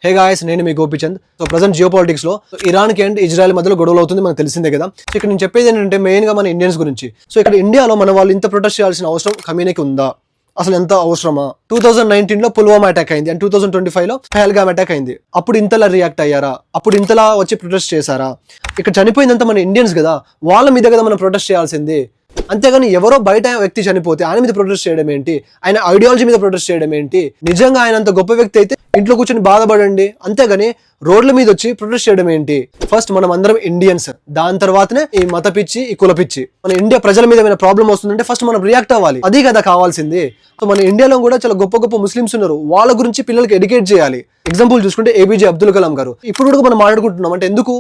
హే guys, నేను మీ Gopichand. So present geopolitics లో ఇరాన్ కి అండ్ ఇజ్రాయెల్ మధ్యలో గొడవలు అవుతుంది, మనకు తెలిసిందే కదా. సో ఇక్కడ నేను చెప్పేది ఏంటంటే మెయిన్ గా మన ఇండియన్స్ గురించి. సో ఇక్కడ ఇండియాలో మన వాళ్ళు ఇంత ప్రొటెస్ట్ చేయాల్సిన అవసరం కమ్యూనిటీ ఉందా? అసలు ఎంత అవసరమా? 2019 లో పుల్వామా అటాక్ అయింది అండ్ 2025 లో పహల్గామ్ అటాక్ అయింది. అప్పుడు ఇంతలా రియాక్ట్ అయ్యారా? అప్పుడు ఇంతలా వచ్చి ప్రొటెస్ట్ చేశారా? ఇక్కడ చనిపోయిందంతా మన ఇండియన్స్ కదా, వాళ్ళ మీద కదా మనం ప్రొటెస్ట్ చేయాల్సింది. అంతేగాని ఎవరో బయట వ్యక్తి చనిపోతే ఆయన మీద ప్రొటెస్ట్ చేయడం ఏంటి? ఆయన ఐడియాలజీ మీద ప్రొటెస్ట్ చేయడం ఏంటి? నిజంగా ఆయన అంత గొప్ప వ్యక్తి అయితే ఇంట్లో కూర్చొని బాధపడండి, అంతేగాని రోడ్ల మీద వచ్చి ప్రొటెస్ట్ చేయడం ఏంటి? ఫస్ట్ మనం అందరం ఇండియన్స్, దాని తర్వాతనే ఈ మత పిచ్చి, ఈ కుల పిచ్చి. మన ఇండియా ప్రజల మీద ఏమైనా ప్రాబ్లం వస్తుందంటే ఫస్ట్ మనం రియాక్ట్ అవ్వాలి, అది కదా కావాల్సింది. సో మన ఇండియాలో కూడా చాలా గొప్ప గొప్ప ముస్లిమ్స్ ఉన్నారు, వాళ్ళ గురించి పిల్లలకి ఎడ్యుకేట్ చేయాలి. ఎగ్జాంపుల్ చూసుకుంటే ఏపీజే అబ్దుల్ కలాం గారు. ఇప్పుడు కూడా మనం మాట్లాడుకుంటున్నాం అంటే ఎందుకు?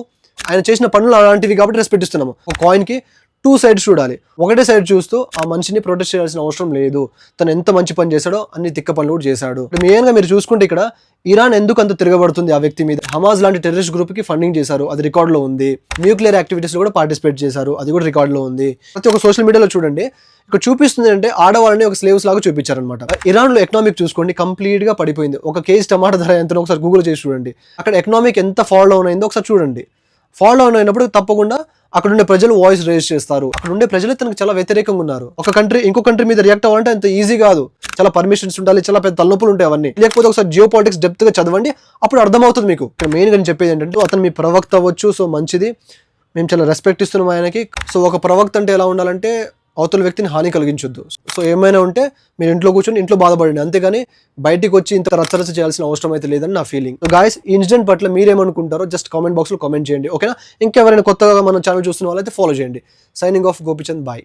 ఆయన చేసిన పనులు అలాంటివి కాబట్టి రెస్పెక్ట్ ఇస్తున్నాము. ఒక కాయిన్ కి 2 sides చూడాలి. ఒకటే సైడ్ చూస్తూ ఆ మనిషిని ప్రొటెస్ట్ చేయాల్సిన అవసరం లేదు. తను ఎంత మంచి పని చేశాడో అన్ని తిక్క పనులు కూడా చేశాడు. మెయిన్ గా మీరు చూసుకుంటే ఇక్కడ ఇరాన్ ఎందుకు అంత తిరగబడుతుంది ఆ వ్యక్తి మీద? హమాజ్ లాంటి టెర్రరిస్ట్ గ్రూప్ కి ఫండింగ్ చేశారు, అది రికార్డ్ లో ఉంది. న్యూక్లియర్ యాక్టివిటీస్ లో కూడా పార్టిసిపేట్ చేశారు, అది కూడా రికార్డ్ లో ఉంది. ప్రతి ఒక్క సోషల్ మీడియాలో చూడండి, ఇక్కడ చూపిస్తుంది అంటే ఆడవాళ్ళని ఒక స్లేవ్స్ లాగా చూపించారనమాట. ఇరాన్ లో ఎకనామిక్ చూసుకోండి, కంప్లీట్ గా పడిపోయింది. ఒక కేజీ టమాటా ధర ఎంత ఒకసారి గూగుల్ చేసి చూడండి. అక్కడ ఎకనామిక్ ఎంత ఫాల్ డౌన్ అయిందో ఒకసారి చూడండి. ఫాల్ డౌన్ అయినప్పుడు తప్పకుండా అక్కడ ఉండే ప్రజలు వాయిస్ రేజ్ చేస్తారు. అక్కడ ఉండే ప్రజలు తనకు చాలా వ్యతిరేకంగా ఉన్నారు. ఒక కంట్రీ ఇంకో కంట్రీ మీద రియాక్ట్ అవ్వాలంటే అంత ఈజీ కాదు, చాలా పర్మిషన్స్ ఉండాలి, చాలా పెద్ద తలనొప్పులు ఉంటాయి అవన్నీ. లేకపోతే ఒకసారి జియో పాలిటిక్స్ డెప్త్ గా చదవండి, అప్పుడు అర్థమవుతుంది మీకు. మెయిన్ గా నేను చెప్పేది ఏంటంటే, అతను మీ ప్రవక్త అవ్వచ్చు, సో మంచిది, మేము చాలా రెస్పెక్ట్ ఇస్తున్నాం ఆయనకి. సో ఒక ప్రవక్త అంటే ఎలా ఉండాలంటే అవతల వ్యక్తిని హాని కలిగించొద్దు. సో ఏమైనా ఉంటే మీరు ఇంట్లో కూర్చొని ఇంట్లో బాధపడండి, అంతేగాని బయటికి వచ్చి ఇంత రచ్చరచ్చ చేయాల్సిన అవసరం అయితే లేదని నా ఫీలింగ్. సో గాయస్, ఈ ఇన్సిడెంట్ పట్ల మీరేమనుకుంటారో జస్ట్ కామెంట్ బాక్స్ లో కామెంట్ చేయండి, ఓకేనా? ఇంకెవరైనా కొత్తగా మన ఛానల్ చూస్తున్న వాళ్ళైతే ఫాలో చేయండి. Signing off, Gopichand, bye.